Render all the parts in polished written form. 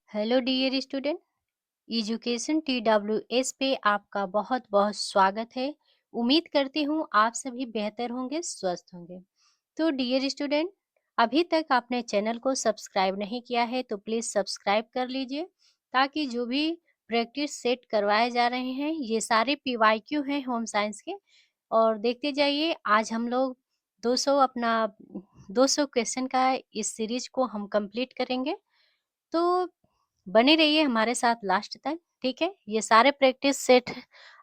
Hello dear student. Education TWS पे आपका बहुत बहुत स्वागत है। उम्मीद करती हूँ आप सभी बेहतर होंगे, स्वस्थ होंगे। तो डियर स्टूडेंट, अभी तक आपने चैनल को सब्सक्राइब नहीं किया है तो प्लीज़ सब्सक्राइब कर लीजिए, ताकि जो भी प्रैक्टिस सेट करवाए जा रहे हैं ये सारे PYQ हैं होम साइंस के। और देखते जाइए, आज हम लोग 200 क्वेश्चन का इस सीरीज को हम कंप्लीट करेंगे। तो बने रहिए हमारे साथ लास्ट तक, ठीक है। ये सारे प्रैक्टिस सेट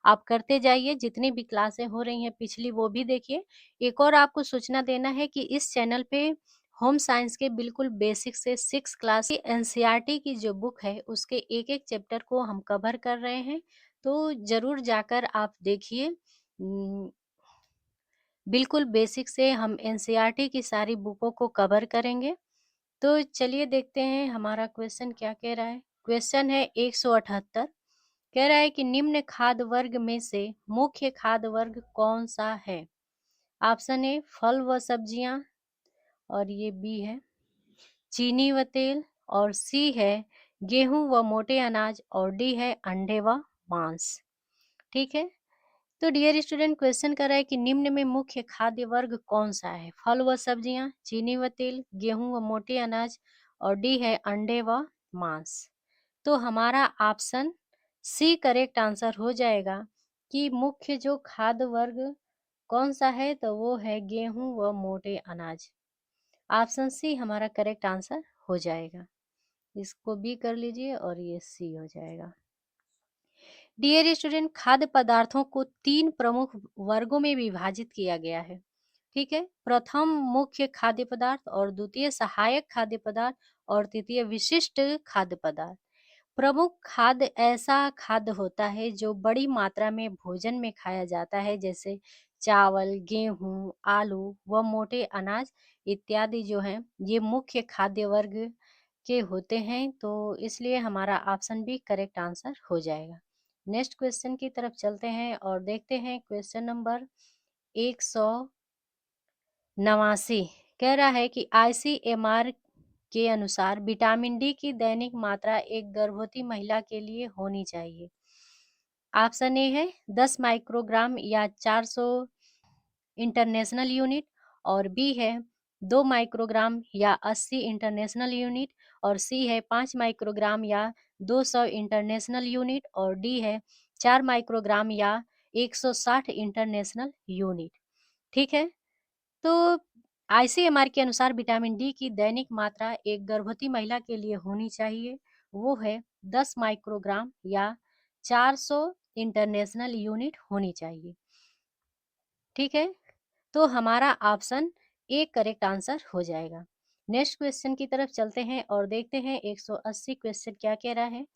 आप करते जाइए, जितनी भी क्लासें हो रही हैं पिछली वो भी देखिए। एक और आपको सूचना देना है कि इस चैनल पे होम साइंस के बिल्कुल बेसिक से 6 क्लास की एनसीईआरटी की जो बुक है उसके एक एक चैप्टर को हम कवर कर रहे हैं। तो जरूर जाकर आप देखिए। बिल्कुल बेसिक से हम एनसीईआरटी की सारी बुकों को कवर करेंगे। तो चलिए देखते हैं हमारा क्वेश्चन क्या कह रहा है। क्वेश्चन है 178। कह रहा है कि निम्न खाद्य वर्ग में से मुख्य खाद्य वर्ग कौन सा है। ऑप्शन ए फल व सब्जियां, और ये बी है चीनी व तेल, और सी है गेहूं व मोटे अनाज, और डी है अंडे व मांस। ठीक है। तो डियर स्टूडेंट, क्वेश्चन कर रहा है कि निम्न में मुख्य खाद्य वर्ग कौन सा है। फल व सब्जियां, चीनी व तेल, गेहूं व मोटे अनाज, और डी है अंडे व मांस। तो हमारा ऑप्शन सी करेक्ट आंसर हो जाएगा कि मुख्य जो खाद्य वर्ग कौन सा है, तो वो है गेहूं व मोटे अनाज। ऑप्शन सी हमारा करेक्ट आंसर हो जाएगा। इसको बी कर लीजिए और ये सी हो जाएगा। डियर स्टूडेंट, खाद्य पदार्थों को 3 प्रमुख वर्गों में विभाजित किया गया है। ठीक है। प्रथम मुख्य खाद्य पदार्थ, और द्वितीय सहायक खाद्य पदार्थ, और तृतीय विशिष्ट खाद्य पदार्थ। प्रमुख खाद्य ऐसा खाद्य होता है जो बड़ी मात्रा में भोजन में खाया जाता है, जैसे चावल, गेहूं, आलू व मोटे अनाज इत्यादि जो हैं ये मुख्य खाद्य वर्ग के होते हैं। तो इसलिए हमारा ऑप्शन भी करेक्ट आंसर हो जाएगा। नेक्स्ट क्वेश्चन की तरफ चलते हैं और देखते हैं क्वेश्चन नंबर 189। कह रहा है कि ICMR के अनुसार विटामिन डी की दैनिक मात्रा एक गर्भवती महिला के लिए होनी चाहिए। ऑप्शन ए है 10 माइक्रोग्राम या 400 इंटरनेशनल यूनिट, और बी है 2 माइक्रोग्राम या 80 इंटरनेशनल यूनिट, और सी है 5 माइक्रोग्राम या 200 इंटरनेशनल यूनिट, और डी है 4 माइक्रोग्राम या 160 इंटरनेशनल यूनिट। ठीक है। तो ICMR के अनुसार विटामिन डी की दैनिक मात्रा एक गर्भवती महिला के लिए होनी चाहिए, वो है 10 माइक्रोग्राम या 400 इंटरनेशनल यूनिट होनी चाहिए। ठीक है। तो हमारा ऑप्शन ए करेक्ट आंसर हो जाएगा। नेक्स्ट क्वेश्चन की तरफ चलते हैं और देखते हैं 180 क्वेश्चन क्या कह रहा है।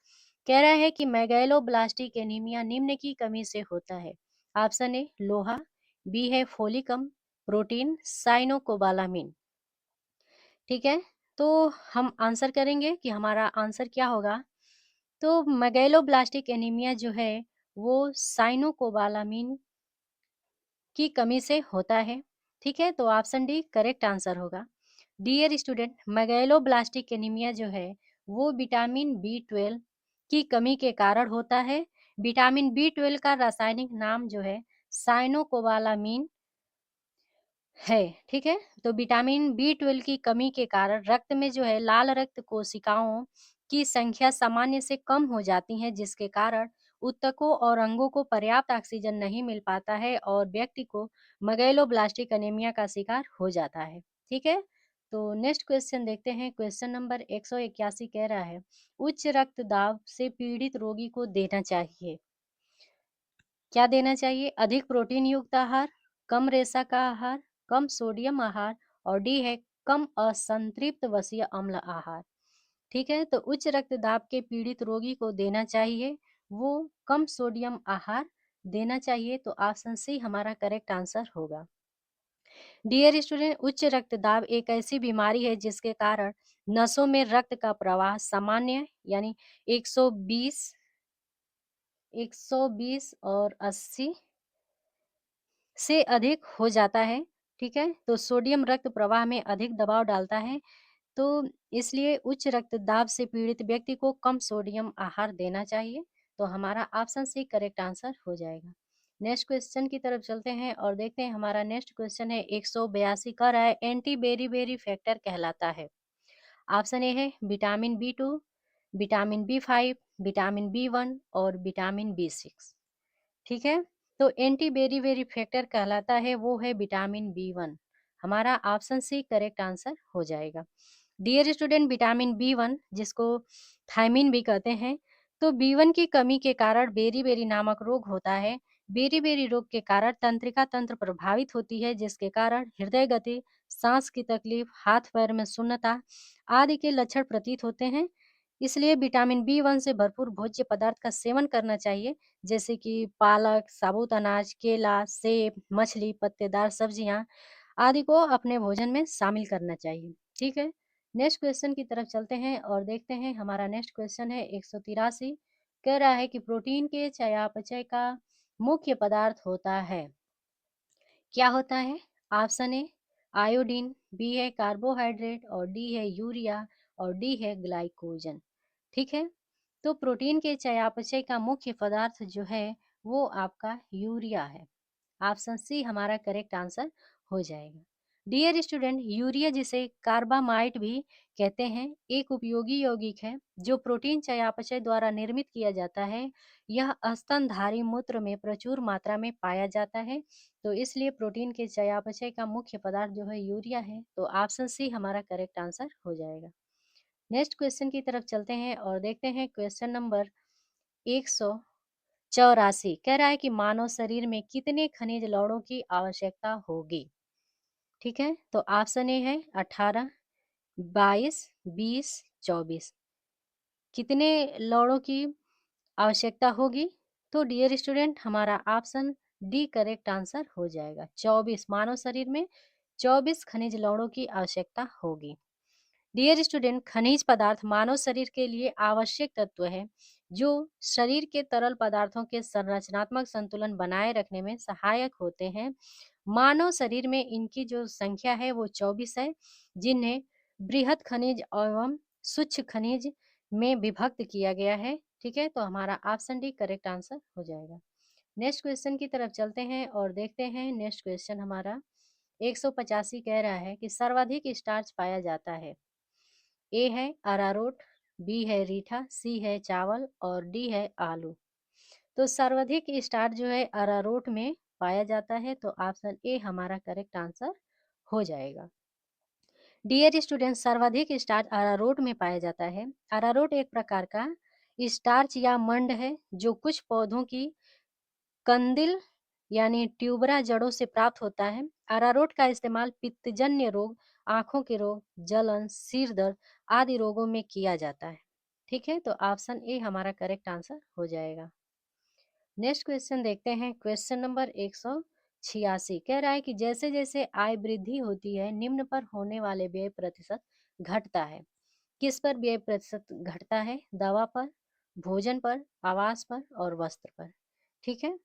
कह रहा है कि मैगैलोब्लास्टिक एनीमिया निम्न की कमी से होता है। ऑप्शन ए लोहा, बी है फोलिकम, प्रोटीन, साइनोकोबालामिन। ठीक है। तो हम आंसर करेंगे कि हमारा आंसर क्या होगा। तो मैगैलोब्लास्टिक एनीमिया जो है वो साइनोकोबालामिन की कमी से होता है। ठीक है। तो ऑप्शन डी करेक्ट आंसर होगा। डियर स्टूडेंट, मैगैलोब्लास्टिक एनीमिया जो है वो विटामिन B12 की कमी के कारण होता है। विटामिन B12 का रासायनिक नाम जो है साइनोकोबालामिन है। ठीक है। तो विटामिन B12 की कमी के कारण रक्त में जो है लाल रक्त कोशिकाओं की संख्या सामान्य से कम हो जाती है, जिसके कारण ऊतकों और अंगों को पर्याप्त ऑक्सीजन नहीं मिल पाता है और व्यक्ति को मैगैलोब्लास्टिक एनीमिया का शिकार हो जाता है। ठीक है। तो नेक्स्ट क्वेश्चन देखते हैं। क्वेश्चन नंबर 181 कह रहा है उच्च रक्तदाब से पीड़ित रोगी को देना चाहिए। क्या देना चाहिए। अधिक प्रोटीन युक्त आहार, कम रेशा का आहार, कम सोडियम आहार, और डी है कम असंतृप्त वसीय अम्ल आहार। ठीक है। तो उच्च रक्तदाब के पीड़ित रोगी को देना चाहिए वो कम सोडियम आहार देना चाहिए। तो ऑप्शन सी हमारा करेक्ट आंसर होगा। डियर स्टूडेंट, उच्च रक्तदाब एक ऐसी बीमारी है जिसके कारण नसों में रक्त का प्रवाह सामान्य यानी 120 120 और 80 से अधिक हो जाता है। ठीक है। तो सोडियम रक्त प्रवाह में अधिक दबाव डालता है। तो इसलिए उच्च रक्तदाब से पीड़ित व्यक्ति को कम सोडियम आहार देना चाहिए। तो हमारा ऑप्शन सी करेक्ट आंसर हो जाएगा। नेक्स्ट क्वेश्चन की तरफ चलते हैं और देखते हैं। हमारा नेक्स्ट क्वेश्चन है 182 का रहा है एंटी बेरी फैक्टर कहलाता है। ऑप्शन ए है vitamin B2, vitamin B5, vitamin B1 और विटामिन B6। ठीक है, तो एंटी बेरी फैक्टर कहलाता है वो है विटामिन B1। हमारा ऑप्शन सी करेक्ट आंसर हो जाएगा। डियर स्टूडेंट, विटामिन B1 जिसको थायमिन भी कहते हैं, तो B1 की कमी के कारण बेरी नामक रोग होता है। बेरी रोग के कारण तंत्रिका तंत्र प्रभावित होती है, जिसके कारण हृदय गति, सांस की तकलीफ, हाथ पैर में सुन्नता आदि के लक्षण प्रतीत होते हैं। इसलिए विटामिन B1 से भरपूर भोज्य पदार्थ का सेवन करना चाहिए, जैसे कि पालक, साबुत अनाज, केला, सेब, मछली, पत्तेदार सब्जियां आदि को अपने भोजन में शामिल करना चाहिए। ठीक है, नेक्स्ट क्वेश्चन की तरफ चलते हैं और देखते हैं। हमारा नेक्स्ट क्वेश्चन है 183, कह रहा है कि प्रोटीन के चयापचय का मुख्य पदार्थ होता है। क्या होता है? ऑप्शन ए आयोडीन, बी है कार्बोहाइड्रेट और डी है यूरिया और डी है ग्लाइकोजन। ठीक है, तो प्रोटीन के चयापचय का मुख्य पदार्थ जो है वो आपका यूरिया है। ऑप्शन सी हमारा करेक्ट आंसर हो जाएगा। डियर स्टूडेंट, यूरिया जिसे कार्बामाइट भी कहते हैं, एक उपयोगी यौगिक है जो प्रोटीन चयापचय द्वारा निर्मित किया जाता है। यह स्तनधारी मूत्र में प्रचुर मात्रा में पाया जाता है, तो इसलिए प्रोटीन के चयापचय का मुख्य पदार्थ जो है यूरिया है। तो ऑप्शन सी हमारा करेक्ट आंसर हो जाएगा। नेक्स्ट क्वेश्चन की तरफ चलते हैं और देखते हैं। क्वेश्चन नंबर 184 कह रहा है कि मानव शरीर में कितने खनिज लवणों की आवश्यकता होगी। ठीक है, तो ऑप्शन ए है 18, 22, 20, 24। कितने लवणों की आवश्यकता होगी? तो डियर स्टूडेंट, हमारा ऑप्शन डी करेक्ट आंसर हो जाएगा। 24, मानव शरीर में 24 खनिज लवणों की आवश्यकता होगी। डियर स्टूडेंट, खनिज पदार्थ मानव शरीर के लिए आवश्यक तत्व है जो शरीर के तरल पदार्थों के संरचनात्मक संतुलन बनाए रखने में सहायक होते हैं। मानव शरीर में इनकी जो संख्या है वो 24 है, जिन्हें बृहद खनिज एवं सूक्ष्म खनिज में विभक्त किया गया है। ठीक है, तो हमारा ऑप्शन डी करेक्ट आंसर हो जाएगा। नेक्स्ट क्वेश्चन की तरफ चलते हैं और देखते हैं। नेक्स्ट क्वेश्चन हमारा 185 कह रहा है कि सर्वाधिक स्टार्च पाया जाता है। ए है अरारोट, बी है रीठा, सी है चावल और डी है आलू। तो सर्वाधिक स्टार्च जो है अरारोट में पाया जाता है, तो ऑप्शन ए हमारा करेक्ट आंसर हो जाएगा। डियर स्टूडेंट, सर्वाधिक स्टार्च अरारोट में पाया जाता है। अरारोट एक प्रकार का स्टार्च या मंड है जो कुछ पौधों की कंदिल यानी ट्यूबरा जड़ों से प्राप्त होता है। अरारोट का इस्तेमाल पित्तजन्य रोग, आंखों के रोग, जलन, सिर दर्द आदि रोगों में किया जाता है। ठीक है, तो ऑप्शन ए हमारा करेक्ट आंसर हो जाएगा। नेक्स्ट क्वेश्चन देखते हैं। क्वेश्चन नंबर 186 कह रहा है कि जैसे जैसे आय वृद्धि होती है, निम्न पर होने वाले व्यय प्रतिशत घटता है। किस पर व्यय प्रतिशत घटता है? दवा पर, भोजन पर, आवास पर और वस्त्र पर। ठीक है,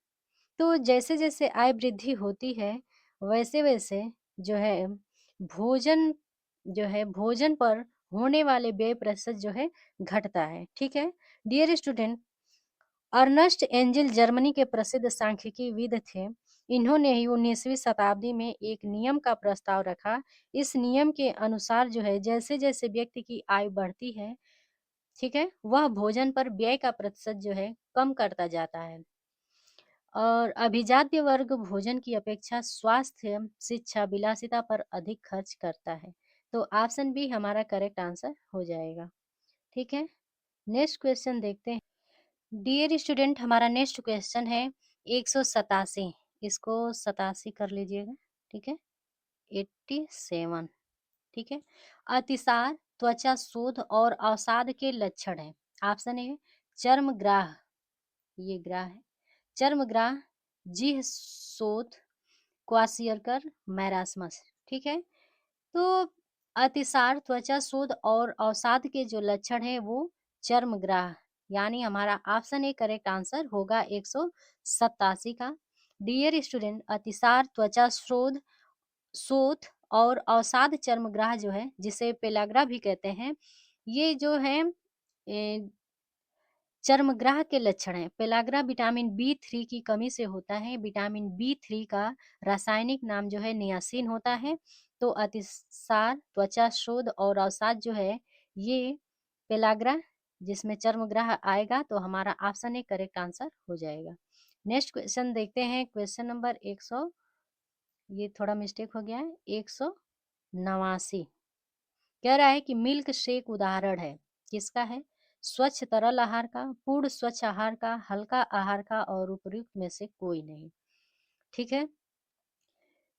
तो जैसे जैसे आय वृद्धि होती है वैसे वैसे जो है भोजन भोजन पर होने वाले व्यय प्रतिशत जो है घटता है। ठीक है, dear student, Ernst Engel Germany के प्रसिद्ध सांख्यिकीविद थे। इन्होंने ही 19वीं शताब्दी में एक नियम का प्रस्ताव रखा। इस नियम के अनुसार जो है जैसे जैसे व्यक्ति की आयु बढ़ती है, ठीक है, वह भोजन पर व्यय का प्रतिशत जो है कम करता जाता है। और अभिजात्य वर्ग भोजन की अपेक्षा स्वास्थ्य, शिक्षा, विलासिता पर अधिक खर्च करता है। तो ऑप्शन बी हमारा करेक्ट आंसर हो जाएगा। ठीक है, नेक्स्ट क्वेश्चन देखते हैं। डियर स्टूडेंट, हमारा नेक्स्ट क्वेश्चन है 187। इसको 87 कर लीजिएगा। ठीक है, 87। ठीक है, अतिसार, त्वचा शोथ और अवसाद के लक्षण है। ऑप्शन ए चर्मग्राह, ये ग्राह है, चर्मग्राह, जीह शोथ, क्वासियरकर, मैरास्मस। ठीक है, तो अतिसार, त्वचा शोथ और अवसाद के जो लक्षण है वो चर्मग्राह, यानी हमारा ऑप्शन ए करेक्ट आंसर होगा 187 का। डियर स्टूडेंट, अतिसार, त्वचा शोथ और अवसाद चर्मग्राह जो है, जिसे पेलाग्रा भी कहते हैं, ये जो है चर्मग्राह के लक्षण हैं। पेलाग्रा विटामिन बी 3 की कमी से होता है। विटामिन बी 3 का रासायनिक नाम जो है नियासिन होता है। तो अतिसार, त्वचा शोथ और अवसाद जो है, ये पेलाग्रा जिसमें चर्मग्राह आएगा, तो हमारा ऑप्शन ए करेक्ट आंसर हो जाएगा। नेक्स्ट क्वेश्चन देखते हैं, क्वेश्चन नंबर 100, ये थोड़ा मिस्टेक हो गया है, 189 कह रहा है कि मिल्क शेक उदाहरण है, किसका है? स्वच्छ तरल आहार का, पूर्ण स्वच्छ आहार का, हल्का आहार का और उपयुक्त में से कोई नहीं। ठीक है,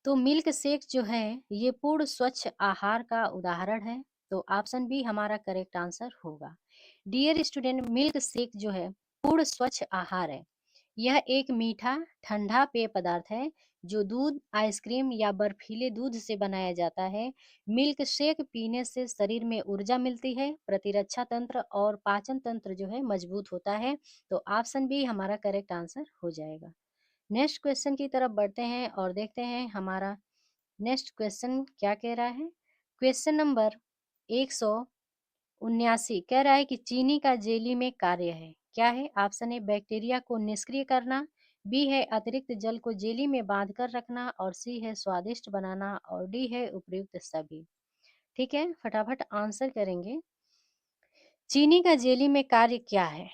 तो मिल्क शेक जो है ये पूर्ण स्वच्छ आहार का उदाहरण है, तो ऑप्शन बी हमारा करेक्ट आंसर होगा। डियर स्टूडेंट, मिल्क शेक जो है पूर्ण स्वच्छ आहार है। यह एक मीठा ठंडा पेय पदार्थ है जो दूध, आइसक्रीम या बर्फीले दूध से बनाया जाता है। मिल्क शेक पीने से शरीर में ऊर्जा मिलती है, प्रतिरक्षा तंत्र और पाचन तंत्र जो है मजबूत होता है, तो ऑप्शन बी हमारा करेक्ट आंसर हो जाएगा। नेक्स्ट क्वेश्चन की तरफ बढ़ते हैं और देखते हैं हमारा नेक्स्ट क्वेश्चन क्या कह रहा है। क्वेश्चन नंबर 179 कह रहा है कि चीनी का जेली में कार्य है, क्या है? ऑप्शन ए बैक्टीरिया को निष्क्रिय करना, बी है अतिरिक्त जल को जेली में बांध कर रखना और सी है स्वादिष्ट बनाना और डी है उपयुक्त सभी। ठीक है, फटाफट आंसर करेंगे। चीनी का जेली में कार्य क्या है?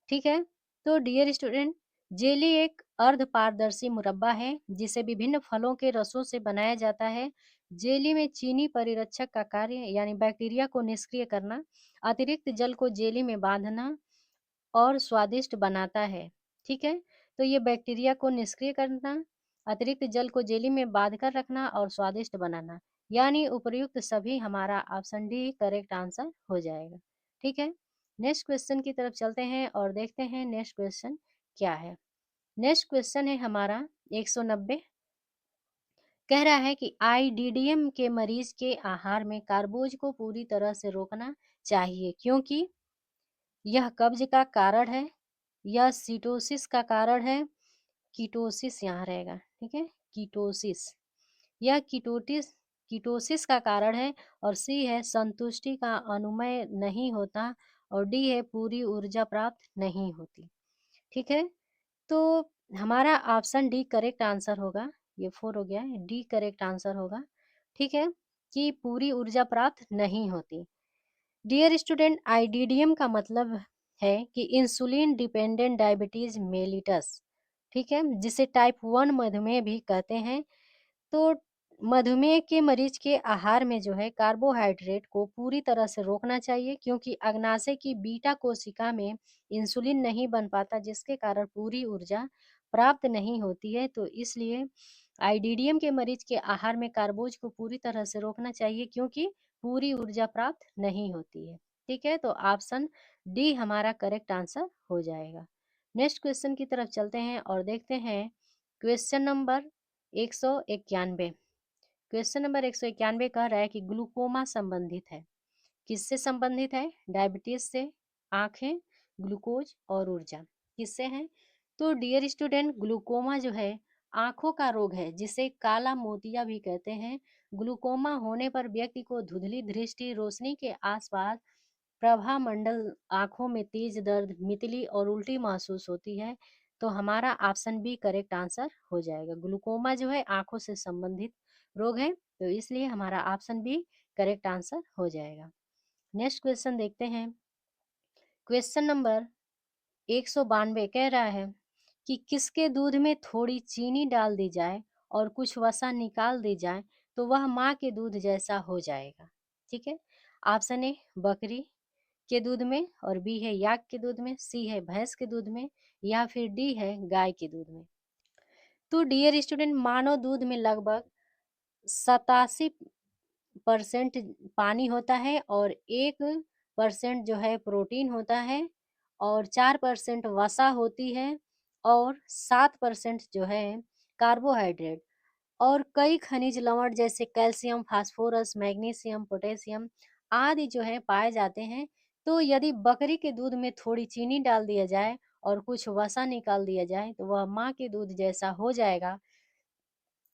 ठीक है, तो डियर स्टूडेंट, जेली एक अर्ध पारदर्शी मुरब्बा है जिसे विभिन्न फलों के रसों से बनाया जाता है। जेली में चीनी परिरक्षक का कार्य यानी बैक्टीरिया को निष्क्रिय करना, अतिरिक्त जल को जेली में बांधना और स्वादिष्ट बनाता है। ठीक है, तो ये बैक्टीरिया को निष्क्रिय करना, अतिरिक्त जल को जेली में बांध कर रखना और स्वादिष्ट बनाना, यानी उपयुक्त सभी हमारा ऑप्शन डी करेक्ट आंसर हो जाएगा। ठीक है, नेक्स्ट क्वेश्चन की तरफ चलते हैं और देखते हैं नेक्स्ट क्वेश्चन क्या है। नेक्स्ट क्वेश्चन है हमारा 190, कह रहा है कि आईडीडीएम के मरीज के आहार में कार्बोज को पूरी तरह से रोकना चाहिए क्योंकि यह कब्ज का कारण है, यह सीटोसिस का कारण है, कीटोसिस यहाँ रहेगा। ठीक है, कीटोसिस, यह कीटोसिस का कारण है और सी है संतुष्टि का अनुमय नहीं होता और डी है पूरी ऊर्जा प्राप्त नहीं होती। ठीक है, तो हमारा ऑप्शन डी करेक्ट आंसर होगा। ये 4 हो गया है, डी करेक्ट आंसर होगा। ठीक है, कि पूरी ऊर्जा प्राप्त नहीं होती। डियर स्टूडेंट, आईडीडीएम का मतलब है कि इंसुलिन डिपेंडेंट डायबिटीज मेलिटस। ठीक है, जिसे टाइप 1 मधुमेह भी कहते हैं। तो मधुमेह के मरीज के आहार में जो है कार्बोहाइड्रेट को पूरी तरह से रोकना चाहिए क्योंकि अग्नाशय की बीटा कोशिका में इंसुलिन नहीं बन पाता जिसके कारण पूरी ऊर्जा प्राप्त नहीं होती है। तो इसलिए आईडीडीएम के मरीज के आहार में कार्बोज को पूरी तरह से रोकना चाहिए क्योंकि पूरी ऊर्जा प्राप्त नहीं होती है। ठीक है, तो ऑप्शन डी हमारा करेक्ट आंसर हो जाएगा। नेक्स्ट क्वेश्चन की तरफ चलते हैं और देखते हैं क्वेश्चन नंबर 191। क्वेश्चन नंबर 191 कह रहा है कि ग्लूकोमा संबंधित है, किससे संबंधित है? डायबिटीज से, आंखें, ग्लूकोज और ऊर्जा, किससे है? तो डियर स्टूडेंट, ग्लूकोमा जो है आंखों का रोग है जिसे काला मोतिया भी कहते हैं। ग्लूकोमा होने पर व्यक्ति को धुंधली दृष्टि, रोशनी के आसपास प्रभा मंडल, आंखों में तेज दर्द, मितली और उल्टी महसूस होती है। तो हमारा ऑप्शन बी करेक्ट आंसर हो जाएगा। ग्लूकोमा जो है आंखों से संबंधित रोग है, तो इसलिए हमारा ऑप्शन बी करेक्ट आंसर हो जाएगा। नेक्स्ट क्वेश्चन देखते हैं। क्वेश्चन नंबर 192 कह रहा है कि किसके दूध में थोड़ी चीनी डाल दी जाए और कुछ वसा निकाल दी जाए तो वह माँ के दूध जैसा हो जाएगा। ठीक है, ऑप्शन ए बकरी के दूध में और बी है याक के दूध में, सी है भैंस के दूध में या फिर डी है गाय के दूध में। तो डियर स्टूडेंट, मानव दूध में लगभग 87% पानी होता है और 1% जो है प्रोटीन होता है और 4% वसा होती है और 7% जो है कार्बोहाइड्रेट और कई खनिज लवण जैसे कैल्शियम, फास्फोरस, मैग्नीशियम, पोटेशियम आदि जो है पाए जाते हैं। तो यदि बकरी के दूध में थोड़ी चीनी डाल दिया जाए और कुछ वसा निकाल दिया जाए तो वह माँ के दूध जैसा हो जाएगा।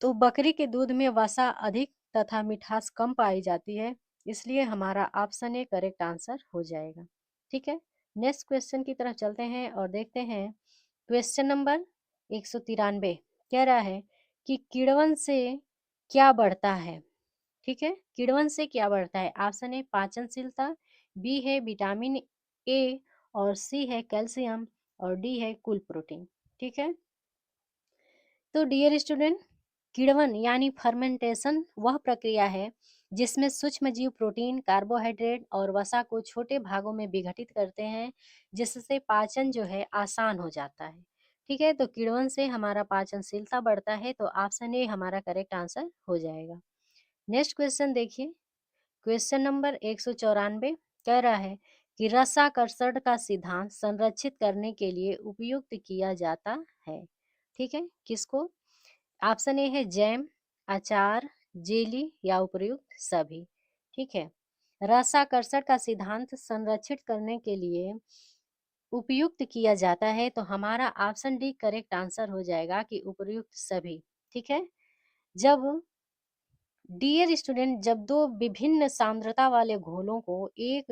तो बकरी के दूध में वसा अधिक तथा मिठास कम पाई जाती है, इसलिए हमारा ऑप्शन ए करेक्ट आंसर हो जाएगा। ठीक है, नेक्स्ट क्वेश्चन की तरफ चलते हैं और देखते हैं। क्वेश्चन नंबर 193 कह रहा है कि किण्वन से क्या बढ़ता है। ठीक है, किण्वन से क्या बढ़ता है। ऑप्शन ए पाचनशीलता, बी है विटामिन ए, और सी है कैल्शियम, और डी है कुल प्रोटीन। ठीक है, तो डियर स्टूडेंट, किण्वन यानी फर्मेंटेशन वह प्रक्रिया है जिसमें सूक्ष्म जीव प्रोटीन, कार्बोहाइड्रेट और वसा को छोटे भागों में विघटित करते हैं, जिससे पाचन जो है आसान हो जाता है। ठीक है, तो किण्वन से हमारा पाचनशीलता बढ़ता है, तो ऑप्शन ए हमारा करेक्ट आंसर हो जाएगा। नेक्स्ट क्वेश्चन देखिए, क्वेश्चन नंबर 194 कह रहा है कि रसाकर्षण का सिद्धांत संरक्षित करने के लिए उपयुक्त किया जाता है। ठीक है, किसको। ऑप्शन ए है जैम, अचार, जेली या उपयुक्त सभी। ठीक है, रसाकर्षण का सिद्धांत संरक्षित करने के लिए उपयुक्त किया जाता है, तो हमारा ऑप्शन डी करेक्ट आंसर हो जाएगा कि उपयुक्त सभी। ठीक है, जब डियर स्टूडेंट, जब दो विभिन्न सांद्रता वाले घोलों को एक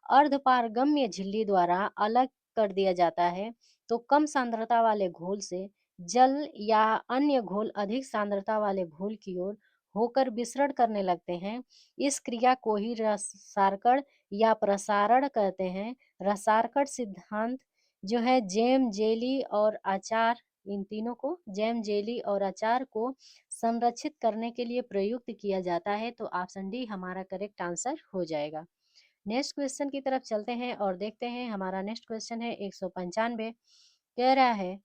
अर्धपारगम्य झिल्ली द्वारा अलग कर दिया जाता है, तो कम सांद्रता वाले घोल से जल या अन्य घोल अधिक सांद्रता वाले घोल की ओर होकर विसरण करने लगते हैं। इस क्रिया को ही रसाकरण या प्रसारण कहते हैं। रसाकरण सिद्धांत जो है जैम, जेली और अचार, इन तीनों को, जैम, जेली और अचार को संरक्षित करने के लिए प्रयुक्त किया जाता है, तो ऑप्शन डी हमारा करेक्ट आंसर हो जाएगा। नेक्स्ट क्वेश्चन की तरफ चलते हैं और देखते हैं। हमारा नेक्स्ट क्वेश्चन है 195, कह रहा है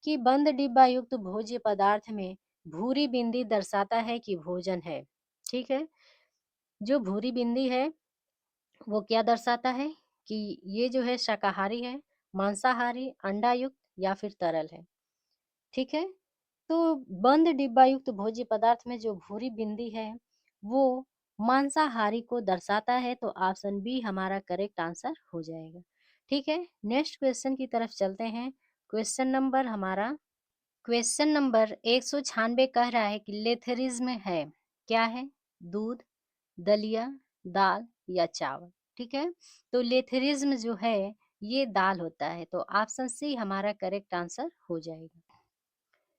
कि बंद डिब्बा युक्त भोज्य पदार्थ में भूरी बिंदी दर्शाता है कि भोजन है। ठीक है, जो भूरी बिंदी है वो क्या दर्शाता है कि ये जो है शाकाहारी है, मांसाहारी, अंडा युक्त या फिर तरल है। ठीक है, तो बंद डिब्बा युक्त भोज्य पदार्थ में जो भूरी बिंदी है वो मांसाहारी को दर्शाता है, तो ऑप्शन बी हमारा करेक्ट आंसर हो जाएगा। ठीक है, नेक्स्ट क्वेश्चन की तरफ चलते हैं। क्वेश्चन नंबर 196 कह रहा है कि लेथेरिज्म है क्या है। दूध, दलिया, दाल या चावल। ठीक है, तो लेथेरिज्म जो है ये दाल होता है, तो ऑप्शन सी हमारा करेक्ट आंसर हो जाएगा।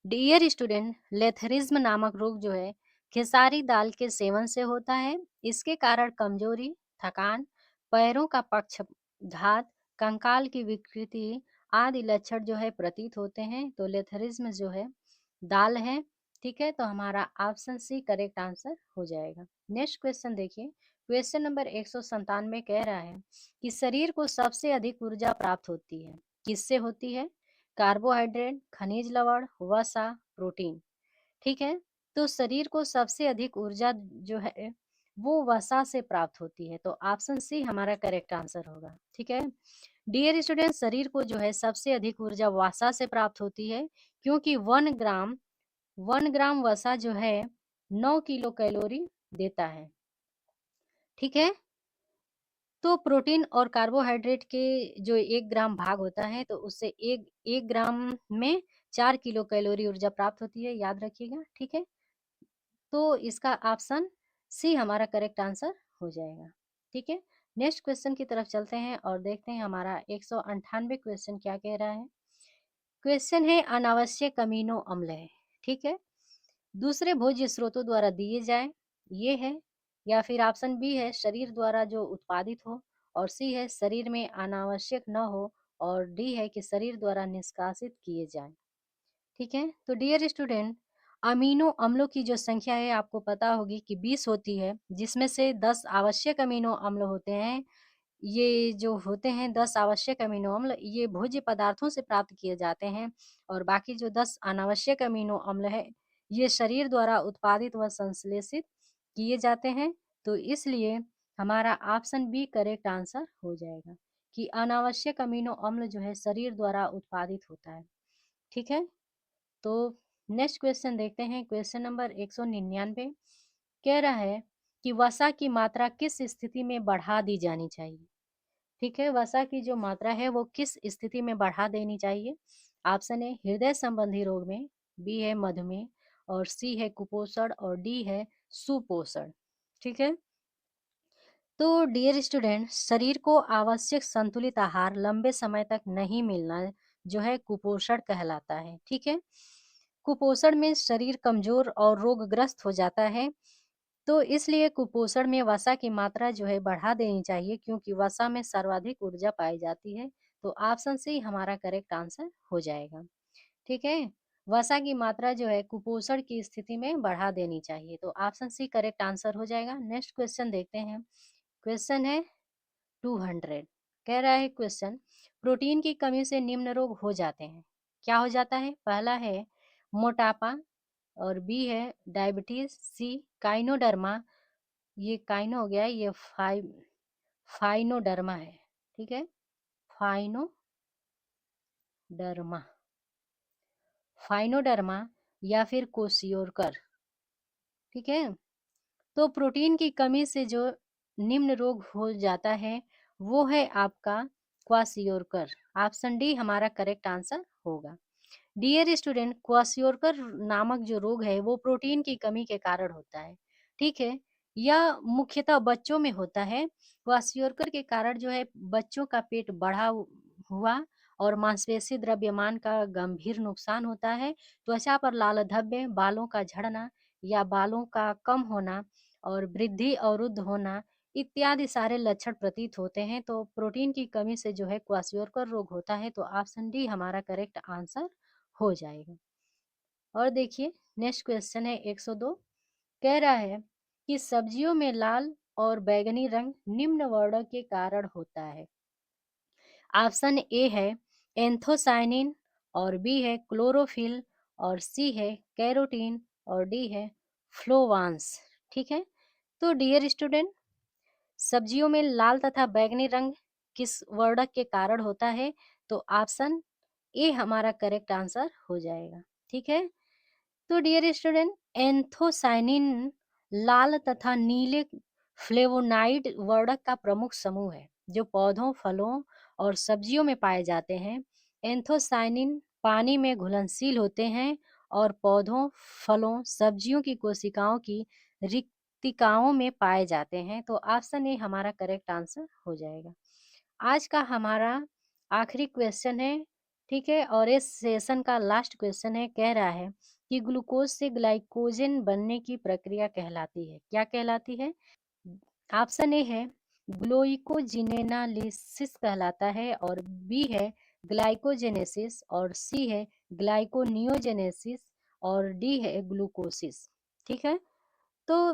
डियर स्टूडेंट, लेथरिज्म नामक रोग जो है खेसारी दाल के सेवन से होता है। इसके कारण कमजोरी, थकान, पैरों का पक्षघात, कंकाल की विकृति आदि लक्षण जो है प्रतीत होते हैं, तो लेथरिज्म जो है दाल है। ठीक है, तो हमारा ऑप्शन सी करेक्ट आंसर हो जाएगा। नेक्स्ट क्वेश्चन देखिए, क्वेश्चन नंबर 197 कह रहा है कि शरीर को सबसे अधिक ऊर्जा प्राप्त होती है, किससे होती है। कार्बोहाइड्रेट, खनिज लवण, वसा, प्रोटीन। ठीक है, तो शरीर को सबसे अधिक ऊर्जा जो है वो वसा से प्राप्त होती है, तो ऑप्शन सी हमारा करेक्ट आंसर होगा। ठीक है, डियर स्टूडेंट, शरीर को जो है सबसे अधिक ऊर्जा वसा से प्राप्त होती है, क्योंकि 1 ग्राम वसा जो है 9 किलो कैलोरी देता है। ठीक है, तो प्रोटीन और कार्बोहाइड्रेट के जो 1 ग्राम भाग होता है, तो उससे एक एक ग्राम में 4 किलो कैलोरी ऊर्जा प्राप्त होती है, याद रखिएगा। ठीक है, तो इसका ऑप्शन सी हमारा करेक्ट आंसर हो जाएगा। ठीक है, नेक्स्ट क्वेश्चन की तरफ चलते हैं और देखते हैं हमारा 198 क्वेश्चन क्या कह रहा है। क्वेश्चन है अनावश्यक अमीनो अम्ल है। ठीक है, दूसरे भोज्य स्रोतों द्वारा दिए जाए, ये है। या फिर ऑप्शन बी है शरीर द्वारा जो उत्पादित हो, और सी है शरीर में अनावश्यक न हो, और डी है कि शरीर द्वारा निष्कासित किए जाए। ठीक है, तो डियर स्टूडेंट, अमीनो अम्लों की जो संख्या है आपको पता होगी कि 20 होती है, जिसमें से 10 आवश्यक अमीनो अम्ल होते हैं। ये जो होते हैं 10 आवश्यक अमीनो अम्ल, ये भोज्य पदार्थों से प्राप्त किए जाते हैं, और बाकी जो 10 अनावश्यक अमीनो अम्ल है ये शरीर द्वारा उत्पादित व संश्लेषित किए जाते हैं, तो इसलिए हमारा ऑप्शन बी करेक्ट आंसर हो जाएगा कि अनावश्यक अमीनो अम्ल जो है शरीर द्वारा उत्पादित होता है। ठीक है, तो नेक्स्ट क्वेश्चन देखते हैं। क्वेश्चन नंबर 199 कह रहा है कि वसा की मात्रा किस स्थिति में बढ़ा दी जानी चाहिए। ठीक है, वसा की जो मात्रा है वो किस स्थिति में बढ़ा देनी चाहिए। ऑप्शन ए हृदय संबंधी रोग में, बी है मधुमेह, और सी है कुपोषण, और डी है सुपोषण। ठीक है। तो डियर स्टूडेंट, शरीर को आवश्यक संतुलित आहार लंबे समय तक नहीं मिलना जो है कुपोषण कहलाता है। ठीक है। कुपोषण में शरीर कमजोर और रोगग्रस्त हो जाता है। तो इसलिए कुपोषण में वसा की मात्रा जो है बढ़ा देनी चाहिए, क्योंकि वसा में सर्वाधिक ऊर्जा पाई जाती है। तो ऑप्शन सी हमारा करेक्ट आंसर हो जाएगा। ठीक है। वसा की मात्रा जो है कुपोषण की स्थिति में बढ़ा देनी चाहिए। तो ऑप्शन सी करेक्ट आंसर हो जाएगा। नेक्स्ट क्वेश्चन देखते हैं। क्वेश्चन है 200। कह रहा है क्वेश्चन, प्रोटीन की कमी से निम्न रोग हो जाते हैं। क्या हो जाता है? पहला है मोटापा, और बी है डायबिटीज, सी काइनोडर्मा, ये काइनो हो गया, ये फाइनोडर्मा है। ठीक है। फाइनोडर्मा, फाइनोडर्मा या फिर कोशियोरकर। ठीक है। तो प्रोटीन की कमी से जो निम्न रोग हो जाता है वो है आपका क्वासियोरकर। ऑप्शन डी हमारा करेक्ट आंसर होगा। डियर स्टूडेंट, क्वासियोरकर नामक जो रोग है वो प्रोटीन की कमी के कारण होता है। ठीक है। यह मुख्यतः बच्चों में होता है। क्वासियोरकर के कारण जो है बच्चों का पेट बढ़ा हुआ और मांसपेशी द्रव्यमान का गंभीर नुकसान होता है। त्वचा पर लाल धब्बे, बालों का झड़ना या बालों का कम होना और वृद्धि अवरुद्ध होना इत्यादि सारे लक्षण प्रतीत होते हैं। तो प्रोटीन की कमी से जो है क्वासियोरकर रोग होता है। तो ऑप्शन डी हमारा करेक्ट आंसर हो जाएगा। और देखिए नेक्स्ट क्वेश्चन है 102। कह रहा है कि सब्जियों में लाल और बैंगनी रंग निम्न वर्ण के कारण होता है। ऑप्शन ए है एंथोसाइनिन, और बी है क्लोरोफिल, और सी है कैरोटीन, और डी है फ्लोवांस। ठीक है। तो डियर स्टूडेंट, सब्जियों में लाल तथा बैंगनी रंग किस वर्णक के कारण होता है? तो ऑप्शन ए हमारा करेक्ट आंसर हो जाएगा। ठीक है। तो डियर स्टूडेंट, एंथोसाइनिन लाल तथा नीले फ्लेवोनाइड वर्णक का प्रमुख समूह है जो पौधों, फलों और सब्जियों में पाए जाते हैं। एंथोसाइनिन पानी में घुलनशील होते हैं और पौधों, फलों, सब्जियों की कोशिकाओं की रिक्तिकाओं में पाए जाते हैं। तो ऑप्शन ए हमारा करेक्ट आंसर हो जाएगा। आज का हमारा आखिरी क्वेश्चन है। ठीक है। और इस सेशन का लास्ट क्वेश्चन है। कह रहा है कि ग्लूकोज से ग्लाइकोजन बनने की प्रक्रिया कहलाती है। क्या कहलाती है? ऑप्शन ए है ग्लूकोजिनेनालिसिस कहलाता है, और बी है ग्लाइकोजेनेसिस, और सी है ग्लाइकोनियोजेनेसिस, और डी है ग्लूकोसिस। ठीक है। तो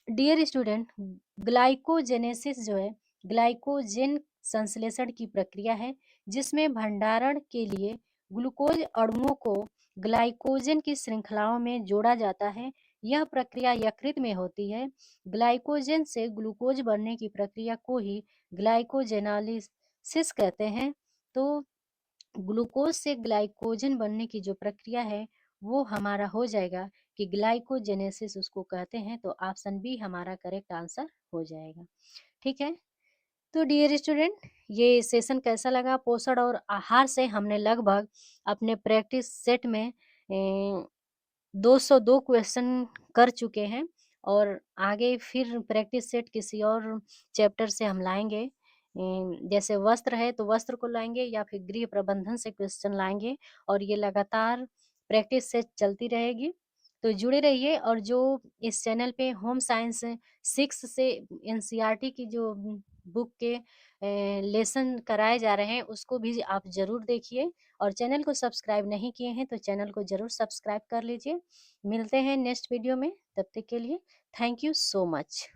डियर स्टूडेंट, ग्लाइकोजेनेसिस जो है ग्लाइकोजेन संश्लेषण की प्रक्रिया है जिसमें भंडारण के लिए ग्लूकोज अणुओं को ग्लाइकोजन की श्रृंखलाओं में जोड़ा जाता है। यह प्रक्रिया यकृत में होती है। ग्लाइकोजन से ग्लूकोज बनने की प्रक्रिया को ही ग्लाइकोजेनालिसिस कहते हैं। तो ग्लूकोज से ग्लाइकोजन बनने की जो प्रक्रिया है वो हमारा हो जाएगा कि ग्लाइकोजेनेसिस उसको कहते हैं। तो ऑप्शन बी हमारा करेक्ट आंसर हो जाएगा। ठीक है। तो डियर स्टूडेंट, ये सेशन कैसा लगा? पोषण और आहार से हमने लगभग अपने प्रैक्टिस सेट में 202 क्वेश्चन कर चुके हैं, और आगे फिर प्रैक्टिस सेट किसी और चैप्टर से हम लाएंगे। जैसे वस्त्र है तो वस्त्र को लाएंगे, या फिर गृह प्रबंधन से क्वेश्चन लाएंगे, और ये लगातार प्रैक्टिस सेट चलती रहेगी। तो जुड़े रहिए। और जो इस चैनल पे होम साइंस 6 से एनसीईआरटी की जो बुक के लेसन कराए जा रहे हैं उसको भी आप जरूर देखिए। और चैनल को सब्सक्राइब नहीं किए हैं तो चैनल को जरूर सब्सक्राइब कर लीजिए। मिलते हैं नेक्स्ट वीडियो में, तब तक के लिए थैंक यू सो मच।